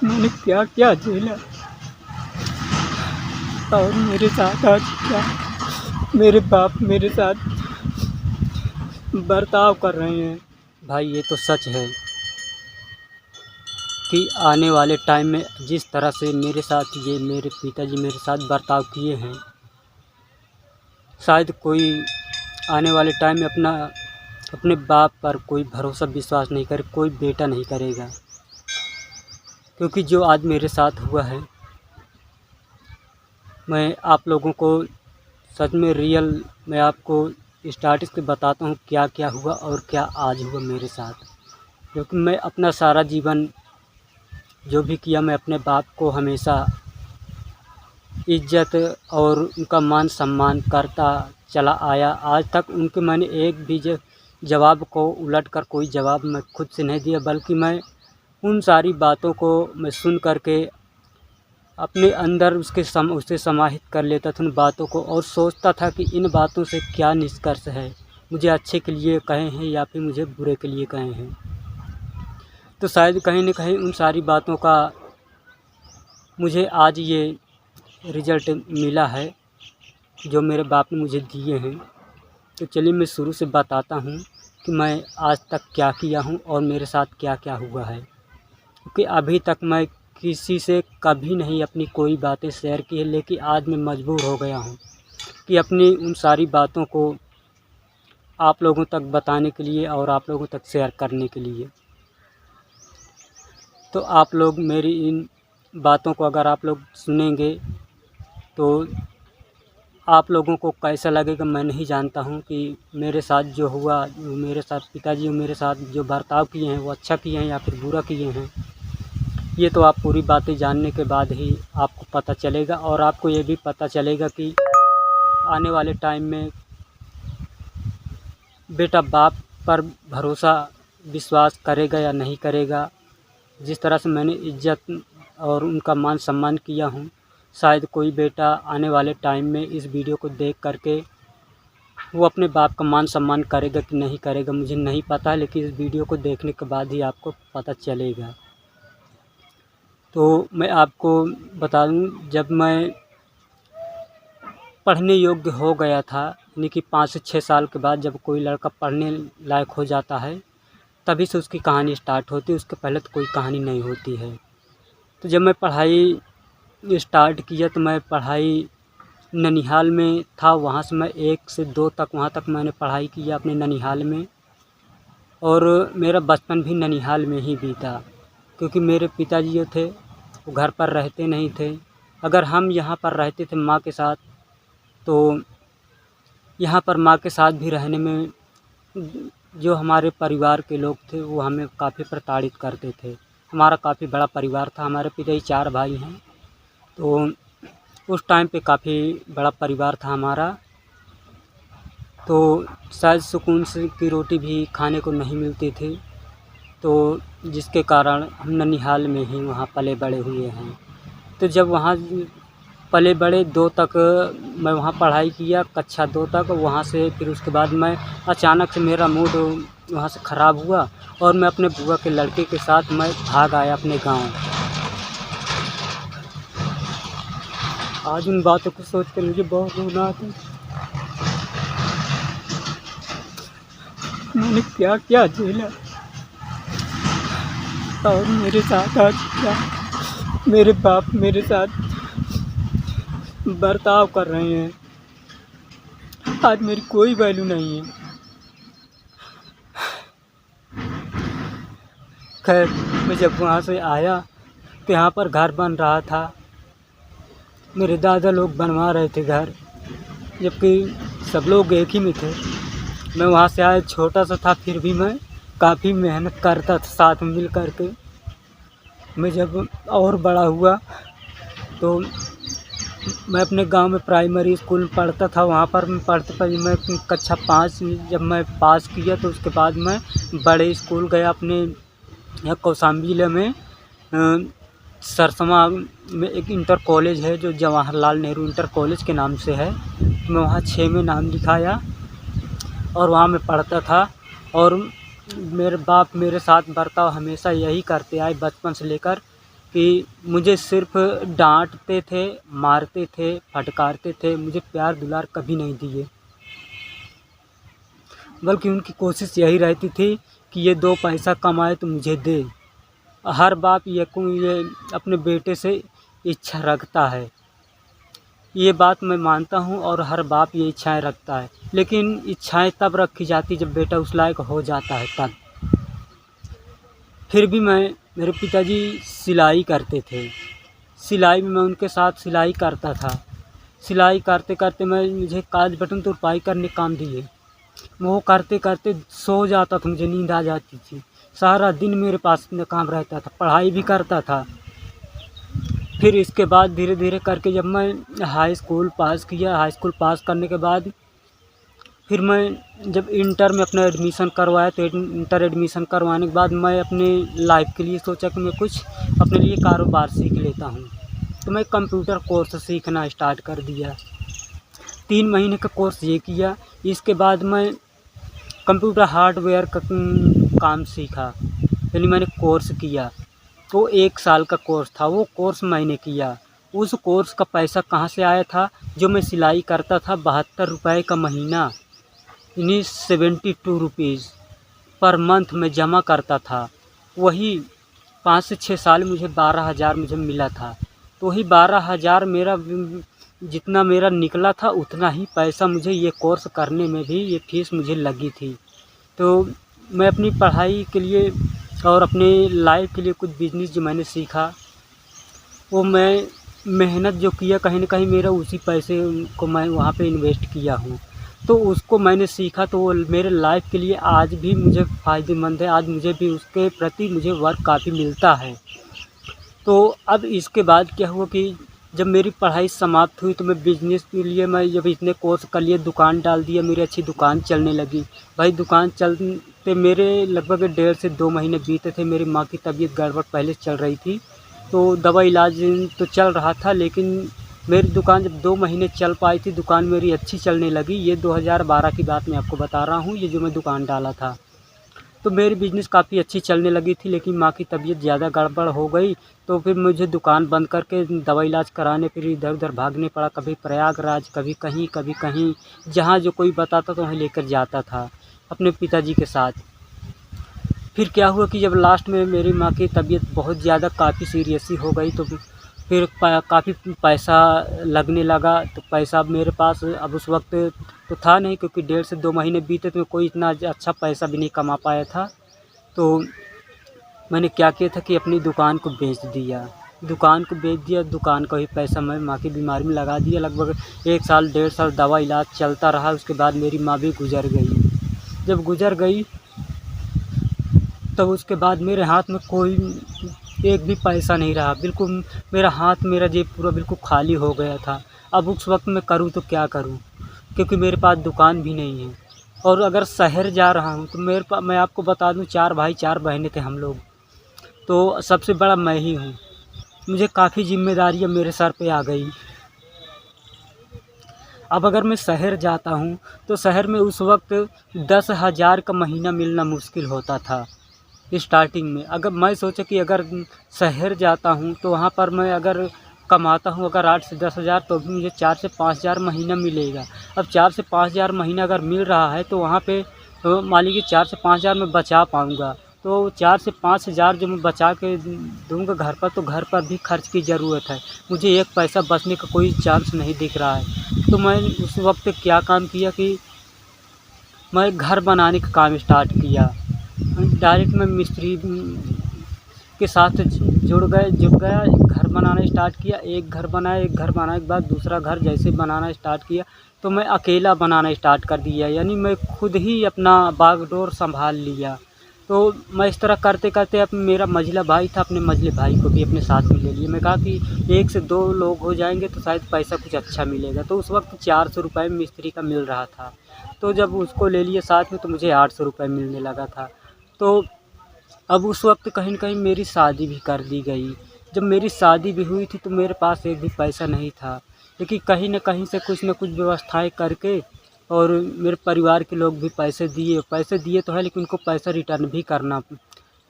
मैंने क्या क्या झेला और मेरे साथ आज क्या मेरे बाप मेरे साथ बर्ताव कर रहे हैं। भाई ये तो सच है कि आने वाले टाइम में जिस तरह से मेरे साथ ये मेरे पिताजी मेरे साथ बर्ताव किए हैं, शायद कोई आने वाले टाइम में अपने बाप पर कोई भरोसा विश्वास नहीं करे, कोई बेटा नहीं करेगा। क्योंकि जो आज मेरे साथ हुआ है, मैं आप लोगों को सच में रियल मैं आपको स्टार्टिंग से बताता हूँ क्या क्या हुआ और क्या आज हुआ मेरे साथ। क्योंकि मैं अपना सारा जीवन जो भी किया, मैं अपने बाप को हमेशा इज्जत और उनका मान सम्मान करता चला आया। आज तक उनके मैंने एक भी जवाब को उलट कर कोई जवाब मैं खुद से नहीं दिया, बल्कि मैं उन सारी बातों को मैं सुन करके अपने अंदर उसे समाहित कर लेता था उन बातों को, और सोचता था कि इन बातों से क्या निष्कर्ष है, मुझे अच्छे के लिए कहे हैं या फिर मुझे बुरे के लिए कहे हैं। तो शायद कहीं न कहीं उन सारी बातों का मुझे आज ये रिज़ल्ट मिला है जो मेरे बाप ने मुझे दिए हैं। तो चलिए मैं शुरू से बताता हूँ कि मैं आज तक क्या किया हूँ और मेरे साथ क्या-क्या हुआ है। क्योंकि अभी तक मैं किसी से कभी नहीं अपनी कोई बातें शेयर की है, लेकिन आज मैं मजबूर हो गया हूँ कि अपनी उन सारी बातों को आप लोगों तक बताने के लिए और आप लोगों तक शेयर करने के लिए। तो आप लोग मेरी इन बातों को अगर आप लोग सुनेंगे तो आप लोगों को कैसा लगेगा मैं नहीं जानता हूँ कि मेरे साथ जो हुआ, जो मेरे साथ पिताजी मेरे साथ जो बर्ताव किए हैं वो अच्छा किए हैं या फिर बुरा किए हैं। ये तो आप पूरी बातें जानने के बाद ही आपको पता चलेगा, और आपको ये भी पता चलेगा कि आने वाले टाइम में बेटा बाप पर भरोसा विश्वास करेगा या नहीं करेगा। जिस तरह से मैंने इज्जत और उनका मान सम्मान किया हूँ, शायद कोई बेटा आने वाले टाइम में इस वीडियो को देख करके वो अपने बाप का मान सम्मान करेगा कि नहीं करेगा मुझे नहीं पता है, लेकिन इस वीडियो को देखने के बाद ही आपको पता चलेगा। तो मैं आपको बता दूँ, जब मैं पढ़ने योग्य हो गया था, यानी कि 5 से 6 साल के बाद जब कोई लड़का पढ़ने लायक हो जाता है, तभी से उसकी कहानी स्टार्ट होती है, उसके पहले तो कोई कहानी नहीं होती है। तो जब मैं पढ़ाई स्टार्ट किया तो मैं पढ़ाई ननिहाल में था, वहाँ से मैं 1 से 2 तक वहाँ तक मैंने पढ़ाई किया अपने ननिहाल में, और मेरा बचपन भी ननिहाल में ही बीता। क्योंकि मेरे पिताजी जो थे वो घर पर रहते नहीं थे। अगर हम यहाँ पर रहते थे माँ के साथ, तो यहाँ पर माँ के साथ भी रहने में जो हमारे परिवार के लोग थे वो हमें काफ़ी प्रताड़ित करते थे। हमारा काफ़ी बड़ा परिवार था, हमारे पिताजी 4 भाई हैं, तो उस टाइम पे काफ़ी बड़ा परिवार था हमारा। तो शायद सुकून से की रोटी भी खाने को नहीं मिलती थी, तो जिसके कारण हम ननिहाल में ही वहाँ पले बड़े हुए हैं। तो जब वहाँ पले बड़े 2 तक मैं वहाँ पढ़ाई किया, कक्षा 2 तक। वहाँ से फिर उसके बाद मैं अचानक से मेरा मूड वहाँ से ख़राब हुआ और मैं अपने बुआ के लड़के के साथ मैं भाग आया अपने गाँव। आज उन बातों को सोच कर मुझे बहुत रोना आता है। मैंने क्या क्या झेला और मेरे साथ आज क्या मेरे बाप मेरे साथ बर्ताव कर रहे हैं। आज मेरी कोई वैल्यू नहीं है। खैर, मैं जब वहाँ से आया तो यहाँ पर घर बन रहा था। मेरे दादा लोग बनवा रहे थे घर, जबकि सब लोग एक ही में थे। मैं वहाँ से आया, छोटा सा था, फिर भी मैं काफ़ी मेहनत करता था साथ में मिल कर के। मैं जब और बड़ा हुआ तो मैं अपने गांव में प्राइमरी स्कूल में पढ़ता था। वहाँ पर मैं मैं कक्षा 5 जब मैं पास किया तो उसके बाद मैं बड़े स्कूल गया अपने यहाँ कौशाम्बी जिले में। सरसमा में एक इंटर कॉलेज है जो जवाहरलाल नेहरू इंटर कॉलेज के नाम से है। मैं वहाँ 6 में नाम लिखाया और वहाँ मैं पढ़ता था। और मेरे बाप मेरे साथ बर्ताव हमेशा यही करते आए बचपन से लेकर कि मुझे सिर्फ़ डाँटते थे, मारते थे, फटकारते थे, मुझे प्यार दुलार कभी नहीं दिए। बल्कि उनकी कोशिश यही रहती थी कि ये 2 पैसा कमाए तो मुझे दे। हर बाप ये अपने बेटे से इच्छा रखता है। ये बात मैं मानता हूँ और हर बाप ये इच्छाएँ रखता है। लेकिन इच्छाएँ तब रखी जाती जब बेटा उस लायक हो जाता है तब। फिर भी मेरे पिताजी सिलाई करते थे। सिलाई में मैं उनके साथ सिलाई करता था। सिलाई करते-करते मुझे काज बटन तुरपाई करने काम दिए। वो करते-करते सो जाता था, मुझे नींद आ जाती थी। सारा दिन मेरे पास में काम रहता था, पढ़ाई भी करता था। फिर इसके बाद धीरे-धीरे करके जब मैं हाई स्कूल पास किया, हाई स्कूल पास करने के बाद फिर मैं जब इंटर में अपना एडमिशन करवाया तो इंटर एडमिशन करवाने के बाद मैं अपने लाइफ़ के लिए सोचा कि मैं कुछ अपने लिए कारोबार सीख लेता हूँ। तो मैं कंप्यूटर कोर्स सीखना स्टार्ट कर दिया। 3 महीने का कोर्स ये किया, इसके बाद मैं कंप्यूटर हार्डवेयर का काम सीखा, यानी मैंने कोर्स किया। तो 1 साल का कोर्स था, वो कोर्स मैंने किया। उस कोर्स का पैसा कहाँ से आया था, जो मैं सिलाई करता था ₹72 का महीना, यानी 72 रुपीज़ पर मंथ में जमा करता था। वही 5 से 6 साल मुझे 12,000 मुझे मिला था। तो वही 12,000 जितना मेरा निकला था उतना ही पैसा मुझे ये कोर्स करने में भी ये फ़ीस मुझे लगी थी। तो मैं अपनी पढ़ाई के लिए और अपने लाइफ़ के लिए कुछ बिज़नेस जो मैंने सीखा, वो मैं मेहनत जो किया कहीं न कहीं मेरा उसी पैसे को मैं वहाँ पे इन्वेस्ट किया हूँ। तो उसको मैंने सीखा तो वो मेरे लाइफ़ के लिए आज भी मुझे फ़ायदेमंद है, आज मुझे भी उसके प्रति मुझे वर्क काफ़ी मिलता है। तो अब इसके बाद क्या हुआ कि जब मेरी पढ़ाई समाप्त हुई तो मैं बिज़नेस के लिए मैं जब इतने कोर्स कर लिए, दुकान डाल दिया, मेरी अच्छी दुकान चलने लगी। भाई दुकान चलते मेरे लगभग 1.5 से 2 महीने बीते थे। मेरी माँ की तबीयत गड़बड़ पहले चल रही थी, तो दवा इलाज तो चल रहा था, लेकिन मेरी दुकान जब 2 महीने चल पाई थी, दुकान मेरी अच्छी चलने लगी। ये 2012 की बात मैं आपको बता रहा हूँ, ये जो मैं दुकान डाला था। तो मेरी बिज़नेस काफ़ी अच्छी चलने लगी थी, लेकिन माँ की तबीयत ज़्यादा गड़बड़ हो गई, तो फिर मुझे दुकान बंद करके दवा इलाज कराने फिर इधर-उधर भागने पड़ा। कभी प्रयागराज, कभी कहीं, जहाँ जो कोई बताता तो वहीं लेकर जाता था, अपने पिताजी के साथ। फिर क्या हुआ कि जब लास्ट में मेरी माँ की तबीयत बहुत ज़्यादा काफ़ी सीरियस सी हो गई, तो फिर काफ़ी पैसा लगने लगा। तो पैसा अब मेरे पास अब उस वक़्त तो था नहीं, क्योंकि 1.5 से 2 महीने बीते तो कोई इतना अच्छा पैसा भी नहीं कमा पाया था। तो मैंने क्या किया था कि अपनी दुकान को बेच दिया। दुकान को बेच दिया, दुकान का ही पैसा मैं माँ की बीमारी में लगा दिया। लगभग 1 साल, 1.5 साल दवा इलाज चलता रहा, उसके बाद मेरी माँ भी गुज़र गई। जब गुज़र गई तब उसके बाद मेरे हाथ में कोई एक भी पैसा नहीं रहा। बिल्कुल मेरा जेब पूरा बिल्कुल खाली हो गया था। अब उस वक़्त मैं करूँ तो क्या करूँ? क्योंकि मेरे पास दुकान भी नहीं है, और अगर शहर जा रहा हूँ तो मैं आपको बता दूँ, 4 भाई 4 बहनें थे हम लोग। तो सबसे बड़ा मैं ही हूँ। मुझे काफ़ी ज़िम्मेदारियाँ मेरे सर पे आ गई। अब अगर मैं शहर जाता हूँ तो शहर में उस वक़्त 10,000 का महीना मिलना मुश्किल होता था स्टार्टिंग में। अगर मैं सोचा कि अगर शहर जाता हूँ तो वहाँ पर मैं अगर कमाता हूँ अगर 8 से 10,000, तो भी मुझे 4 से 5,000 महीना मिलेगा। अब 4 से 5,000 महीना अगर मिल रहा है तो वहाँ पे मान लीजिए 4 से 5,000 मैं बचा पाऊँगा। तो 4 से 5,000 जो मैं बचा के दूँगा घर पर, तो घर पर भी खर्च की ज़रूरत है। मुझे एक पैसा बचने का कोई चांस नहीं दिख रहा है। तो मैं उस वक़्त क्या काम किया कि मैं घर बनाने का काम स्टार्ट किया। डायरेक्ट मैं मिस्त्री के साथ जुड़ गया, घर बनाना स्टार्ट किया। एक घर बनाया, एक घर बनाने के बाद दूसरा घर जैसे बनाना स्टार्ट किया, तो मैं अकेला बनाना स्टार्ट कर दिया, यानी मैं खुद ही अपना बागडोर सँभाल लिया। तो मैं इस तरह करते-करते अब मेरा मंझला भाई था, अपने मंझले भाई को भी अपने साथ में ले लिया। मैं कहा कि 1 से 2 लोग हो जाएँगे तो शायद पैसा कुछ अच्छा मिलेगा। तो उस वक़्त 400 रुपए में मिस्त्री का मिल रहा था। तो जब उसको ले लिए साथ में तो मुझे 800 रुपए मिलने लगा था। तो अब उस वक़्त कहीं न कहीं मेरी शादी भी कर दी गई। जब मेरी शादी भी हुई थी तो मेरे पास एक भी पैसा नहीं था। लेकिन कहीं न कहीं से कुछ न कुछ व्यवस्थाएँ करके, और मेरे परिवार के लोग भी पैसे दिए तो हैं, लेकिन उनको पैसा रिटर्न भी करना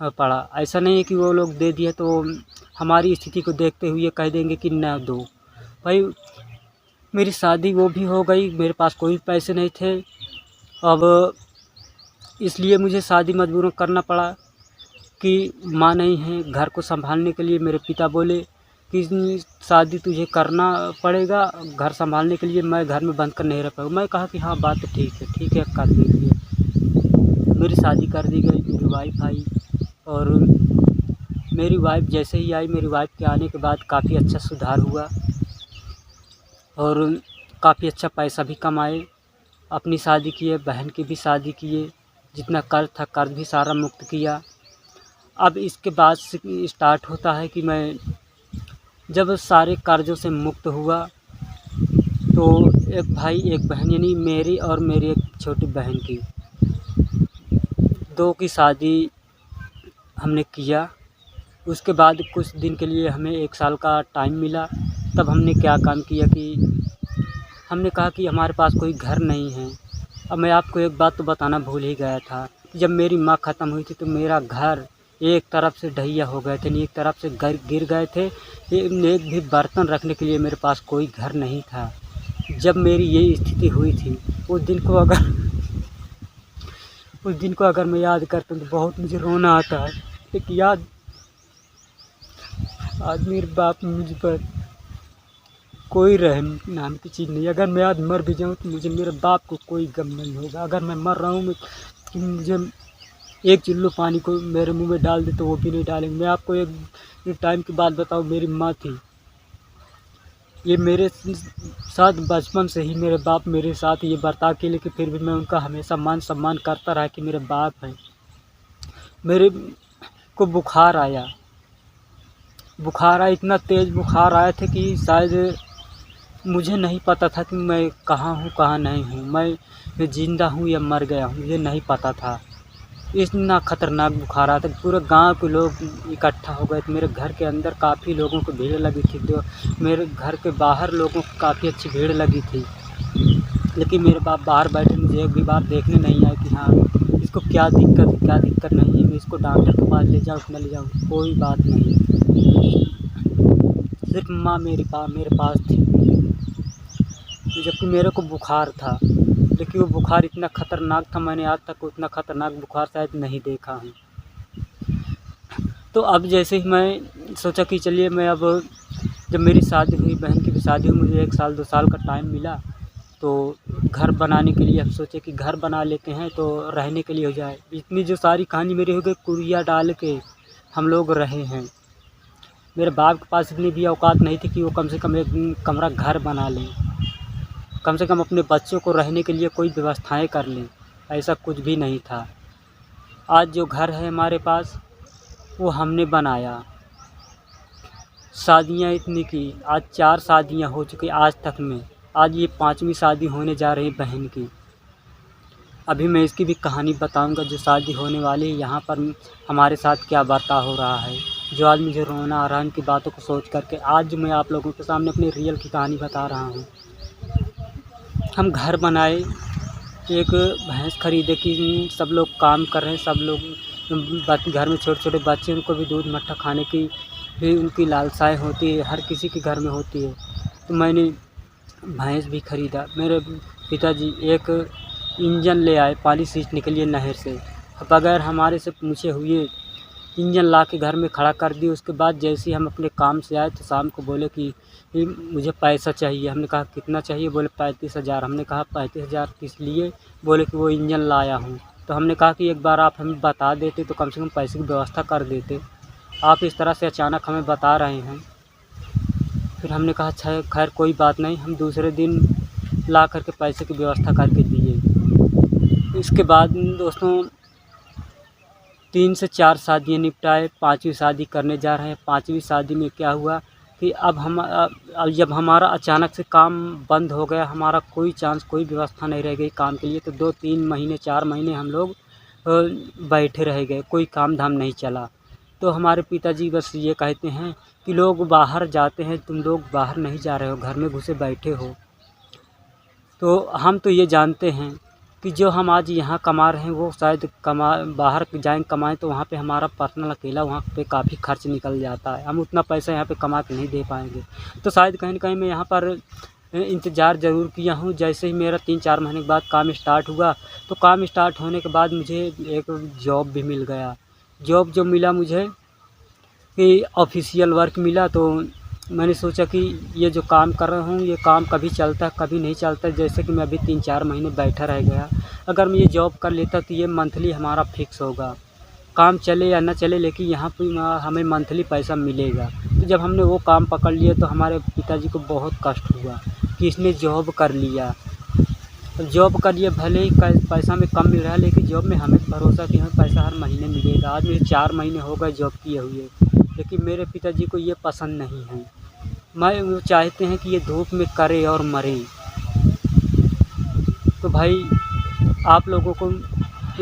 पड़ा। ऐसा नहीं है कि वो लोग दे दिए तो हमारी स्थिति को देखते हुए कह देंगे कि न दो। भाई मेरी शादी वो भी हो गई, मेरे पास कोई पैसे नहीं थे। अब इसलिए मुझे शादी मजबूरन करना पड़ा कि माँ नहीं है घर को संभालने के लिए। मेरे पिता बोले कि शादी तुझे करना पड़ेगा घर संभालने के लिए, मैं घर में बंद कर नहीं रह पाऊँगा। मैं कहा कि हाँ बात तो ठीक है कर दीजिए। मेरी शादी कर दी गई, मेरी वाइफ़ आई और मेरी वाइफ़ जैसे ही आई, मेरी वाइफ़ के आने के बाद काफ़ी अच्छा सुधार हुआ और काफ़ी अच्छा पैसा भी कमाए। अपनी शादी किए, बहन की भी शादी किए, जितना कर्ज था कर्ज भी सारा मुक्त किया। अब इसके बाद से स्टार्ट होता है कि मैं जब सारे कर्ज़ों से मुक्त हुआ तो एक भाई एक बहन यानी मेरी और मेरी एक छोटी बहन की, दो की शादी हमने किया। उसके बाद कुछ दिन के लिए हमें 1 साल का टाइम मिला। तब हमने क्या काम किया कि हमने कहा कि हमारे पास कोई घर नहीं है। अब मैं आपको एक बात तो बताना भूल ही गया था, जब मेरी माँ ख़त्म हुई थी तो मेरा घर एक तरफ से ढहिया हो गए थे, एक तरफ से गिर गए थे। एक भी बर्तन रखने के लिए मेरे पास कोई घर नहीं था। जब मेरी ये स्थिति हुई थी उस दिन को अगर मैं याद करता हूँ तो बहुत मुझे रोना आता है। एक याद आज मेरे बाप मुझ पर कोई रहम नाम की चीज़ नहीं। अगर मैं आज मर भी जाऊँ तो मुझे मेरे बाप को कोई गम नहीं होगा। अगर मैं मर रहा हूँ कि मुझे एक चुल्लू पानी को मेरे मुंह में डाल दे तो वो भी नहीं डालेंगे। मैं आपको एक टाइम की बात बताऊँ, मेरी माँ थी, ये मेरे साथ बचपन से ही मेरे बाप मेरे साथ ये बर्ताव किए, लेकिन फिर भी मैं उनका हमेशा मान सम्मान करता रहा कि मेरे बाप हैं। मेरे को बुखार आया, इतना तेज़ बुखार आया था कि शायद मुझे नहीं पता था कि मैं कहाँ हूँ कहाँ नहीं हूँ, मैं ज़िंदा हूँ या मर गया हूँ, मुझे नहीं पता था। इतना ख़तरनाक बुखार आया था कि पूरे गांव के लोग इकट्ठा हो गए थे। मेरे घर के अंदर काफ़ी लोगों को भीड़ लगी थी, तो मेरे घर के बाहर लोगों को काफ़ी अच्छी भीड़ लगी थी। लेकिन मेरे बाप बाहर बैठे, मुझे एक भी बार देखने नहीं आए कि हाँ इसको क्या दिक्कत नहीं है, मैं इसको डॉक्टर के पास ले जाऊँ न ले जाऊँ, कोई बात नहीं। सिर्फ माँ मेरे पास थी, जबकि मेरे को बुखार था। लेकिन वो बुखार इतना ख़तरनाक था, मैंने आज तक उतना ख़तरनाक बुखार शायद नहीं देखा हूँ। तो अब जैसे ही मैं सोचा कि चलिए मैं अब जब मेरी शादी हुई, बहन की भी शादी हुई, मुझे 1 साल 2 साल का टाइम मिला, तो घर बनाने के लिए हम सोचे कि घर बना लेते हैं तो रहने के लिए हो जाए। इतनी जो सारी कहानी मेरी हो गई, कुरिया डाल के हम लोग रहे हैं। मेरे बाप के पास इतनी भी औकात नहीं थी कि वो कम से कम एक कमरा घर बना लें, कम से कम अपने बच्चों को रहने के लिए कोई व्यवस्थाएं कर लें। ऐसा कुछ भी नहीं था। आज जो घर है हमारे पास वो हमने बनाया। शादियां इतनी की, आज 4 शादियां हो चुकी आज तक में, आज ये 5वीं शादी होने जा रही बहन की। अभी मैं इसकी भी कहानी बताऊंगा जो शादी होने वाली है, यहाँ पर हमारे साथ क्या बर्ताव हो रहा है, जो आज मुझे रोना आ रहा है इनकी बातों को सोच करके। आज मैं आप लोगों के सामने अपनी रियल की कहानी बता रहा हूँ। हम घर बनाए, एक भैंस खरीदे कि सब लोग काम कर रहे हैं, सब लोग घर में छोटे छोटे बच्चे, उनको भी दूध मट्ठा खाने की भी उनकी लालसाएँ होती है, हर किसी के घर में होती है। तो मैंने भैंस भी ख़रीदा। मेरे पिताजी एक इंजन ले आए पानी सींचने के लिए नहर से, बगैर हमारे से पूछे हुए इंजन ला के घर में खड़ा कर दिया। उसके बाद जैसे ही हम अपने काम से आए तो शाम को बोले कि मुझे पैसा चाहिए। हमने कहा कितना चाहिए? बोले 35,000। हमने कहा 35,000 किस लिए? बोले कि वो इंजन लाया हूँ। तो हमने कहा कि एक बार आप हमें बता देते तो कम से कम पैसे की व्यवस्था कर देते, आप इस तरह से अचानक हमें बता रहे हैं। फिर हमने कहा अच्छा खैर कोई बात नहीं, हम दूसरे दिन ला करके पैसे की व्यवस्था करके दिए। इसके बाद दोस्तों 3 से 4 शादियाँ निपटाए, 5वीं शादी करने जा रहे हैं। 5वीं शादी में क्या हुआ कि अब जब हमारा अचानक से काम बंद हो गया, हमारा कोई चांस कोई व्यवस्था नहीं रह गई काम के लिए, तो 2-3 महीने 4 महीने हम लोग बैठे रह गए, कोई काम धाम नहीं चला। तो हमारे पिताजी बस ये कहते हैं कि लोग बाहर जाते हैं, तुम लोग बाहर नहीं जा रहे हो, घर में घुसे बैठे हो। तो हम तो ये जानते हैं कि जो हम आज यहाँ कमा रहे हैं वो शायद बाहर जाएँ कमाएँ तो वहाँ पे हमारा पर्सनल अकेला वहाँ पे काफ़ी खर्च निकल जाता है। हम उतना पैसा यहाँ पे कमा के नहीं दे पाएँगे। तो शायद कहीं न कहीं मैं यहाँ पर इंतज़ार ज़रूर किया हूँ। जैसे ही मेरा 3-4 महीने के बाद काम स्टार्ट हुआ, तो काम स्टार्ट होने के बाद मुझे एक जॉब भी मिल गया। जॉब जो मिला मुझे कि ऑफ़िशियल वर्क मिला, तो मैंने सोचा कि ये जो काम कर रहा हूँ ये काम कभी चलता है कभी नहीं चलता। जैसे कि मैं अभी 3-4 महीने बैठा रह गया। अगर मैं ये जॉब कर लेता तो ये मंथली हमारा फ़िक्स होगा। काम चले या ना चले लेकिन यहाँ पे हमें मंथली पैसा मिलेगा। तो जब हमने वो काम पकड़ लिया तो हमारे पिताजी को बहुत कष्ट हुआ कि इसने जॉब कर लिया। जॉब कर लिया भले ही पैसा हमें कम मिल रहा है लेकिन जॉब में हमें भरोसा कि हमें पैसा हर महीने मिलेगा। आज मुझे 4 महीने हो गए जॉब किए हुए, लेकिन मेरे पिताजी को ये पसंद नहीं है। वो चाहते हैं कि ये धूप में करे और मरे। तो भाई आप लोगों को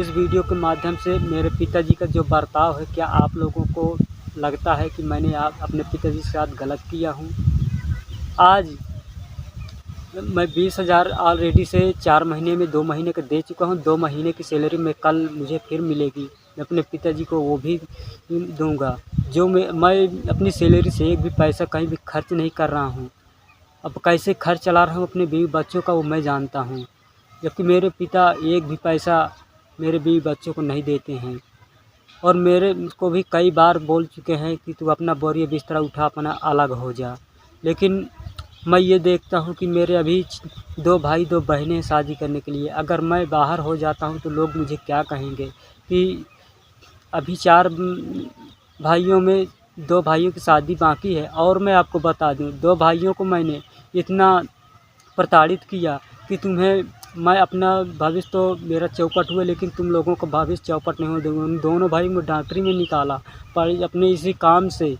इस वीडियो के माध्यम से मेरे पिताजी का जो बर्ताव है, क्या आप लोगों को लगता है कि मैंने अपने पिताजी के साथ गलत किया हूँ? आज मैं 20,000 ऑलरेडी से 4 महीने में 2 महीने का दे चुका हूँ। 2 महीने की सैलरी में कल मुझे फिर मिलेगी। मैं अपने पिताजी को वो भी दूँगा। जो मैं अपनी सैलरी से एक भी पैसा कहीं भी खर्च नहीं कर रहा हूँ। अब कैसे खर्च चला रहा हूँ अपने बीवी बच्चों का वो मैं जानता हूँ। जबकि मेरे पिता एक भी पैसा मेरे बीवी बच्चों को नहीं देते हैं और मेरे को भी कई बार बोल चुके हैं कि तू अपना बोरिया बिस्तरा उठा अपना अलग हो जा। लेकिन मैं ये देखता हूँ कि मेरे अभी 2 भाई 2 बहनें हैं शादी करने के लिए। अगर मैं बाहर हो जाता हूँ तो लोग मुझे क्या कहेंगे कि अभी 4 भाइयों में 2 भाइयों की शादी बाकी है। और मैं आपको बता दूँ 2 भाइयों को मैंने इतना प्रताड़ित किया कि तुम्हें मैं अपना भविष्य तो मेरा चौपट हुआ लेकिन तुम लोगों का भविष्य चौपट नहीं होने दूँगा। उन दोनों भाई को डॉक्टरी में निकाला पर अपने इसी काम से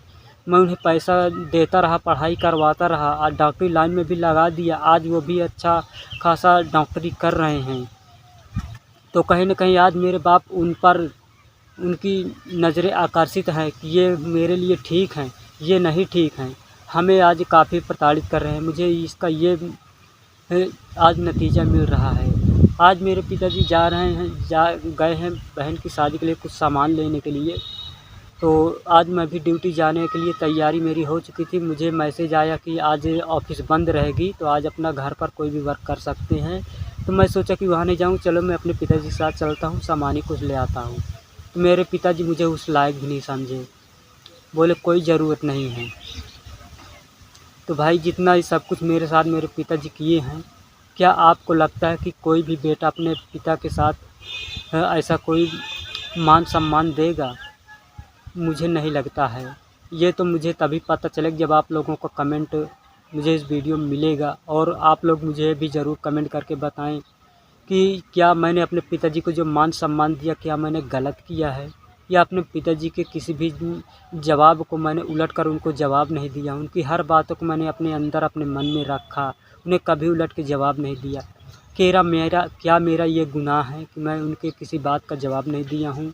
मैं उन्हें पैसा देता रहा, पढ़ाई करवाता रहा। आज डॉक्टरी लाइन में भी लगा दिया। आज वो भी अच्छा खासा डॉक्टरी कर रहे हैं। तो कहीं न कहीं आज मेरे बाप उन पर उनकी नज़रें आकर्षित हैं कि ये मेरे लिए ठीक हैं, ये नहीं ठीक हैं। हमें आज काफ़ी प्रताड़ित कर रहे हैं। मुझे इसका ये आज नतीजा मिल रहा है। आज मेरे पिताजी गए हैं बहन की शादी के लिए कुछ सामान लेने के लिए। तो आज मैं भी ड्यूटी जाने के लिए तैयारी मेरी हो चुकी थी। मुझे मैसेज आया कि आज ऑफ़िस बंद रहेगी तो आज अपना घर पर कोई भी वर्क कर सकते हैं। तो मैं सोचा कि वहाँ नहीं जाऊँ, चलो मैं अपने पिताजी के साथ चलता हूँ, सामान ही कुछ ले आता हूँ। तो मेरे पिताजी मुझे उस लायक भी नहीं समझे, बोले कोई ज़रूरत नहीं है। तो भाई जितना ये सब कुछ मेरे साथ मेरे पिताजी किए हैं, क्या आपको लगता है कि कोई भी बेटा अपने पिता के साथ ऐसा कोई मान सम्मान देगा? मुझे नहीं लगता है। ये तो मुझे तभी पता चलेगा जब आप लोगों का कमेंट मुझे इस वीडियो में मिलेगा। और आप लोग मुझे भी ज़रूर कमेंट करके बताएं कि क्या मैंने अपने पिताजी को जो मान सम्मान दिया क्या मैंने गलत किया है, या अपने पिताजी के किसी भी जवाब को मैंने उलट कर उनको जवाब नहीं दिया। उनकी हर बातों को मैंने अपने अंदर अपने मन में रखा, उन्हें कभी उलट के जवाब नहीं दिया। क्या मेरा ये गुनाह है कि मैं उनके किसी बात का जवाब नहीं दिया हूँ?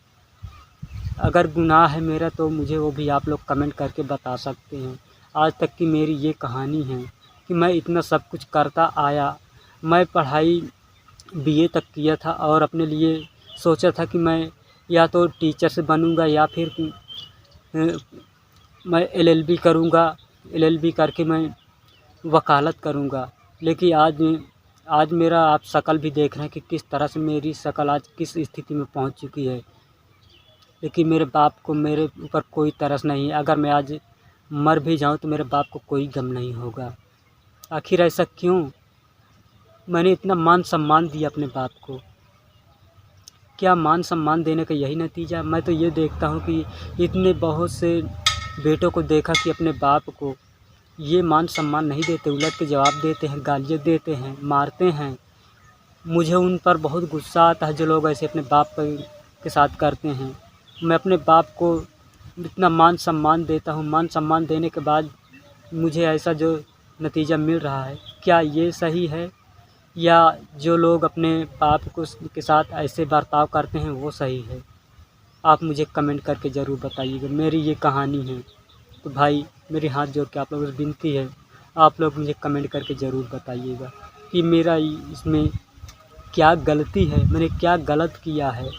अगर गुनाह है मेरा तो मुझे वो भी आप लोग कमेंट करके बता सकते हैं। आज तक की मेरी ये कहानी है कि मैं इतना सब कुछ करता आया। मैं पढ़ाई बीए तक किया था और अपने लिए सोचा था कि मैं या तो टीचर से बनूंगा या फिर मैं एलएलबी करूंगा। एलएलबी करके मैं वकालत करूंगा। लेकिन आज मेरा आप शक्ल भी देख रहे हैं कि किस तरह से मेरी शक्ल आज किस स्थिति में पहुंच चुकी है। लेकिन मेरे बाप को मेरे ऊपर कोई तरस नहीं है। अगर मैं आज मर भी जाऊं तो मेरे बाप को कोई गम नहीं होगा। आखिर ऐसा क्यों? मैंने इतना मान सम्मान दिया अपने बाप को, क्या मान सम्मान देने का यही नतीजा? मैं तो ये देखता हूँ कि इतने बहुत से बेटों को देखा कि अपने बाप को ये मान सम्मान नहीं देते, उलट के जवाब देते हैं, गालियाँ देते हैं, मारते हैं। मुझे उन पर बहुत गुस्सा आता है जो लोग ऐसे अपने बाप के साथ करते हैं। मैं अपने बाप को इतना मान सम्मान देता हूँ, मान सम्मान देने के बाद मुझे ऐसा जो नतीजा मिल रहा है, क्या ये सही है? या जो लोग अपने बाप के साथ ऐसे बर्ताव करते हैं वो सही है? आप मुझे कमेंट करके ज़रूर बताइएगा। मेरी ये कहानी है। तो भाई मेरे हाथ जोड़ के आप लोगों से विनती है, आप लोग मुझे कमेंट करके ज़रूर बताइएगा कि मेरा इसमें क्या गलती है, मैंने क्या गलत किया है,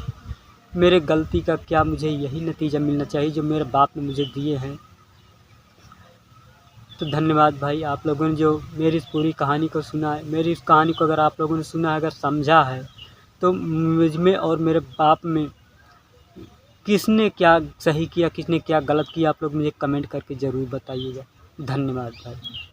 मेरे गलती का क्या मुझे यही नतीजा मिलना चाहिए जो मेरे बाप ने मुझे दिए हैं। तो धन्यवाद भाई, आप लोगों ने जो मेरी इस पूरी कहानी को सुना है। मेरी इस कहानी को अगर आप लोगों ने सुना है, अगर समझा है, तो मुझ में और मेरे बाप में किसने क्या सही किया, किसने क्या गलत किया, आप लोग मुझे कमेंट करके ज़रूर बताइएगा। धन्यवाद भाई।